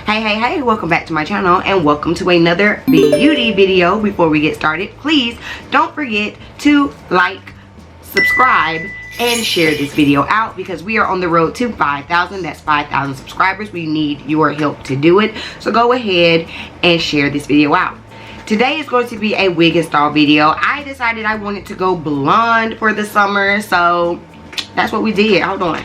Hey, welcome back to my channel and welcome to another beauty video. Before we get started, please don't forget to like, subscribe, and share this video out because we are on the road to 5,000. That's 5,000 subscribers. We need your help to do it. So go ahead and share this video out. Today is going to be a wig install video. I decided I wanted to go blonde for the summer, so that's what we did. Hold on.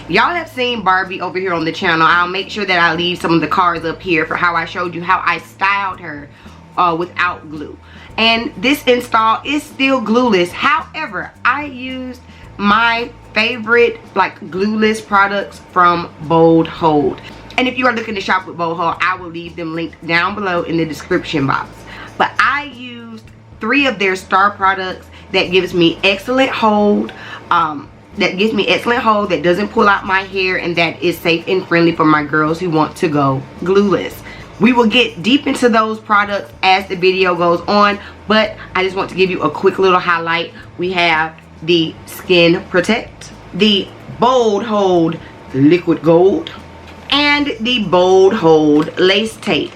Y'all have seen Barbie over here on the channel. I'll make sure that I leave some of the cards up here for how I showed you how I styled her without glue. And this install is still glueless. However, I used my favorite glueless products from Bold Hold. And if you are looking to shop with Bold Hold, I will leave them linked down below in the description box. But I used 3 of their star products that gives me excellent hold. That doesn't pull out my hair, and that is safe and friendly for my girls who want to go glueless. We will get deep into those products as the video goes on, but I just want to give you a quick little highlight. We have the Skin Protect, the Bold Hold Liquid Gold, and the Bold Hold Lace Tape.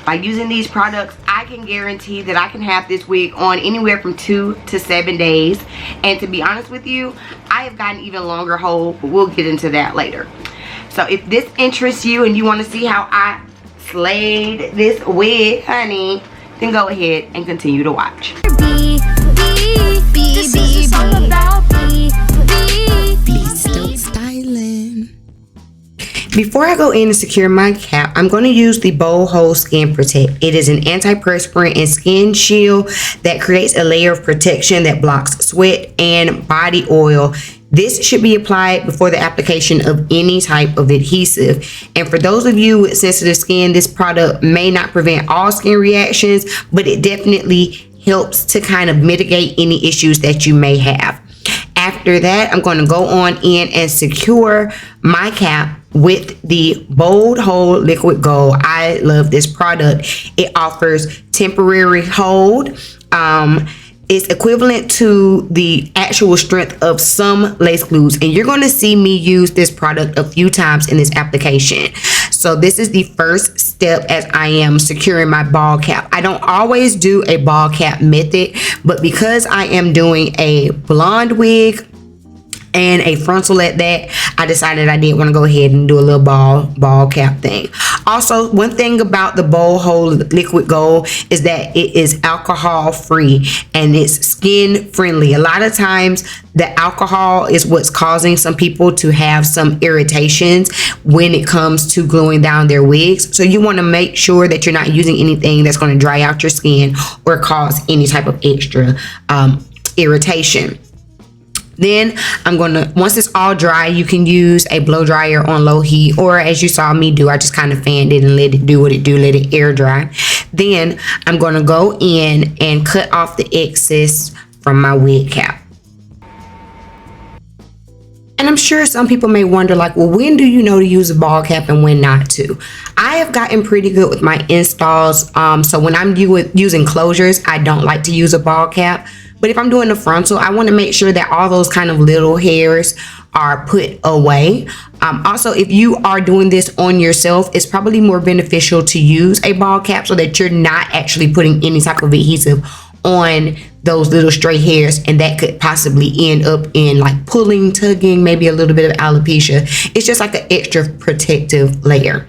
By using these products, I can guarantee that I can have this wig on anywhere from 2 to 7 days. And to be honest with you, I have gotten even longer hold, but we'll get into that later. So if this interests you and you want to see how I slayed this wig, honey, then go ahead and continue to watch. Stokes styling. Before I go in and secure my cap, I'm going to use the Bold Hold Skin Protect. It is an antiperspirant and skin shield that creates a layer of protection that blocks sweat and body oil. This should be applied before the application of any type of adhesive. And for those of you with sensitive skin, this product may not prevent all skin reactions, but it definitely helps to kind of mitigate any issues that you may have. After that, I'm going to go on in and secure my cap with the Bold Hold Liquid Gold. I love this product. It offers temporary hold. It's equivalent to the actual strength of some lace glues, and you're going to see me use this product a few times in this application. So this is the first step as I am securing my ball cap. I don't always do a ball cap method, but because I am doing a blonde wig and a frontal at that, I decided I did want to go ahead and do a little ball cap thing. Also, one thing about the Bold Hold Liquid Gold is that it is alcohol free and it's skin friendly. A lot of times the alcohol is what's causing some people to have some irritations when it comes to gluing down their wigs. So you want to make sure that you're not using anything that's going to dry out your skin or cause any type of extra irritation. Then I'm going to, once it's all dry, you can use a blow dryer on low heat, or as you saw me do, I just kind of fanned it and let it do what it do, let it air dry. Then I'm going to go in and cut off the excess from my wig cap. And I'm sure some people may wonder, like, well, when do you know to use a ball cap and when not to? I have gotten pretty good with my installs. So when I'm using closures, I don't like to use a ball cap. But if I'm doing the frontal, I want to make sure that all those kind of little hairs are put away. Also, if you are doing this on yourself, it's probably more beneficial to use a ball cap so that you're not actually putting any type of adhesive on those little stray hairs, and that could possibly end up in like pulling, tugging, maybe a little bit of alopecia. It's just like an extra protective layer.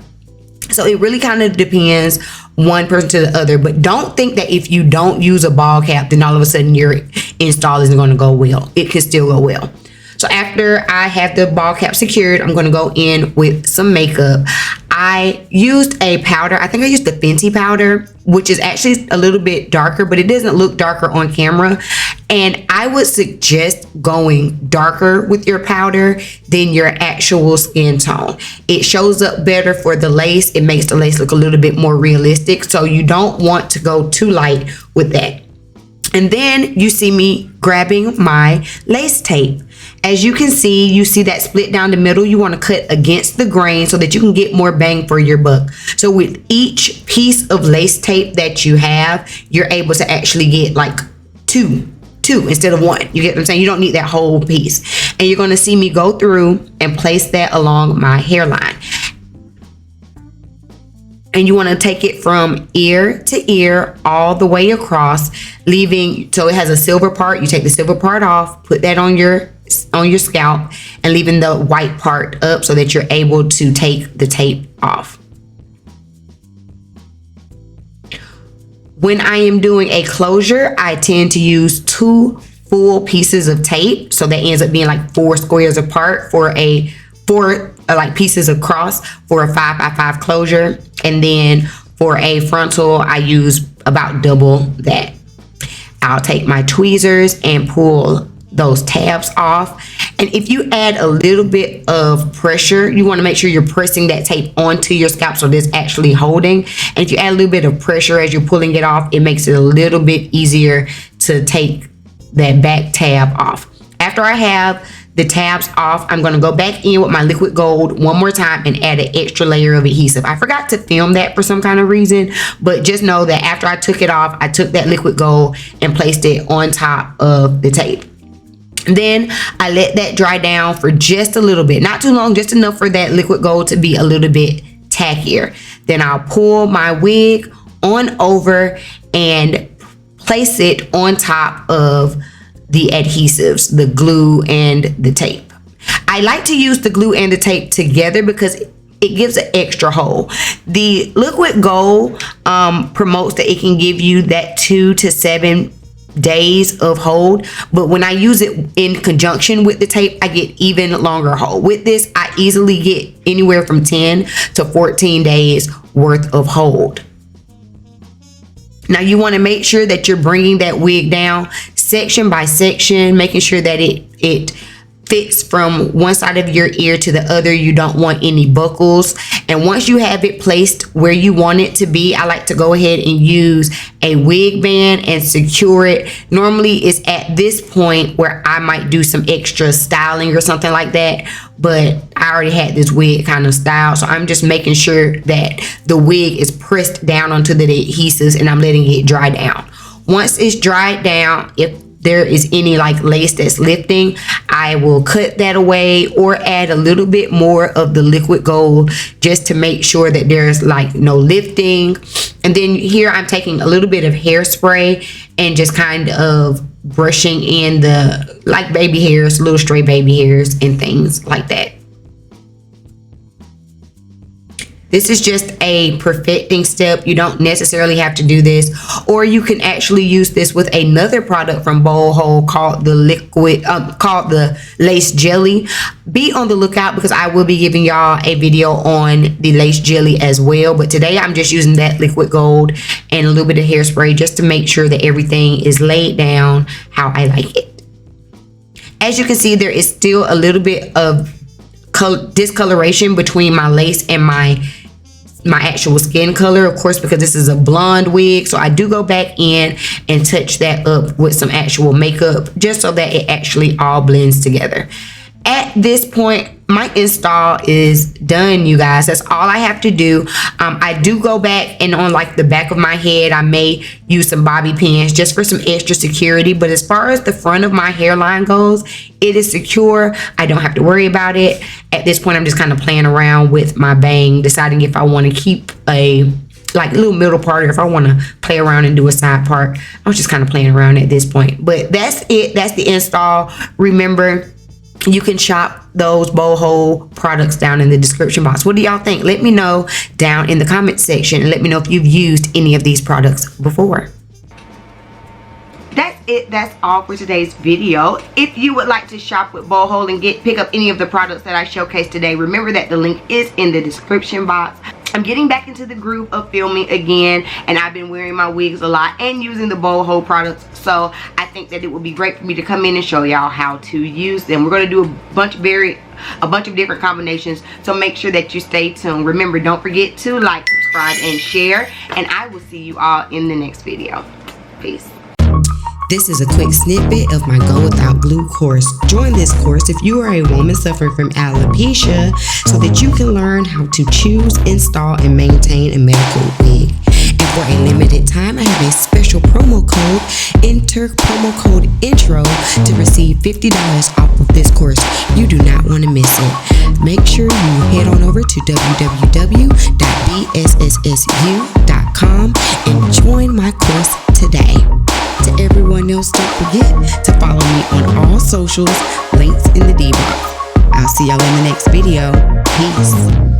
So it really kind of depends one person to the other, but don't think that if you don't use a ball cap, then all of a sudden your install isn't going to go well. It can still go well. So after I have the ball cap secured, I'm going to go in with some makeup. I used a powder. I think I used the Fenty powder, which is actually a little bit darker, but it doesn't look darker on camera. And I would suggest going darker with your powder than your actual skin tone. It shows up better for the lace. It makes the lace look a little bit more realistic. So you don't want to go too light with that. And then you see me grabbing my lace tape. As you can see, you see that split down the middle. You want to cut against the grain so that you can get more bang for your buck. So with each piece of lace tape that you have, you're able to actually get like 2 2 instead of 1. You get what I'm saying? You don't need that whole piece. And you're going to see me go through and place that along my hairline. And you want to take it from ear to ear all the way across, leaving, so it has a silver part. You take the silver part off, put that on your scalp, and leaving the white part up so that you're able to take the tape off. When I am doing a closure, I tend to use 2 full pieces of tape, so that ends up being like 4 squares apart for a 4 like pieces across for a 5x5 closure. And then for a frontal, I use about double that. I'll take my tweezers and pull those tabs off. And if you add a little bit of pressure, you want to make sure you're pressing that tape onto your scalp so it's actually holding. And if you add a little bit of pressure as you're pulling it off, it makes it a little bit easier to take that back tab off. After I have the tabs off, I'm going to go back in with my liquid gold one more time and add an extra layer of adhesive. I forgot to film that for some kind of reason, but just know that after I took it off, I took that liquid gold and placed it on top of the tape. Then I let that dry down for just a little bit, not too long, just enough for that liquid gold to be a little bit tackier. Then I'll pull my wig on over and place it on top of the adhesives, the glue and the tape. I like to use the glue and the tape together because it gives an extra hold. The liquid gold promotes that it can give you that 2 to 7 days of hold, but when I use it in conjunction with the tape, I get even longer hold. With this, I easily get anywhere from 10 to 14 days worth of hold. Now you want to make sure that you're bringing that wig down section by section, making sure that it fits from one side of your ear to the other. You don't want any buckles. And once you have it placed where you want it to be, I like to go ahead and use a wig band and secure it. Normally it's at this point where I might do some extra styling or something like that, but I already had this wig kind of styled, so I'm just making sure that the wig is pressed down onto the adhesives and I'm letting it dry down. Once it's dried down, if there is any like lace that's lifting, I will cut that away or add a little bit more of the liquid gold just to make sure that there's like no lifting. And then here I'm taking a little bit of hairspray and just kind of brushing in the like baby hairs, little stray baby hairs and things like that. This is just a perfecting step. You don't necessarily have to do this, or you can actually use this with another product from BoldHold called the Lace Jelly. Be on the lookout because I will be giving y'all a video on the Lace Jelly as well. But today I'm just using that liquid gold and a little bit of hairspray just to make sure that everything is laid down how I like it. As you can see, there is still a little bit of discoloration between my lace and my actual skin color, of course, because this is a blonde wig. So I do go back in and touch that up with some actual makeup just so that it actually all blends together. At this point, my install is done, you guys. That's all I have to do. I do go back and on like the back of my head, I may use some bobby pins just for some extra security. But as far as the front of my hairline goes, it is secure. I don't have to worry about it. At this point, I'm just kind of playing around with my bang, deciding if I want to keep a like little middle part or if I want to play around and do a side part. I was just kind of playing around at this point. But that's it. That's the install. Remember, you can shop those BoldHold products down in the description box. What do y'all think? Let me know down in the comment section and let me know if you've used any of these products before. That's it. That's all for today's video. If you would like to shop with BoldHold and pick up any of the products that I showcased today, remember that the link is in the description box. I'm getting back into the groove of filming again, and I've been wearing my wigs a lot and using the BoldHold products, so I think that it would be great for me to come in and show y'all how to use them. We're going to do a bunch of different combinations, so make sure that you stay tuned. Remember, don't forget to like, subscribe, and share, and I will see you all in the next video. Peace. This is a quick snippet of my Go Without Glue course. Join this course if you are a woman suffering from alopecia so that you can learn how to choose, install, and maintain a medical wig. And For a limited time, I have a special promo code. Enter promo code INTRO to receive $50 off of this course. You do not want to miss it. Make sure you head on over to www.bssu.com and join my course today. To everyone else, don't forget to follow me on all socials, links in the D box. I'll see y'all in the next video. Peace.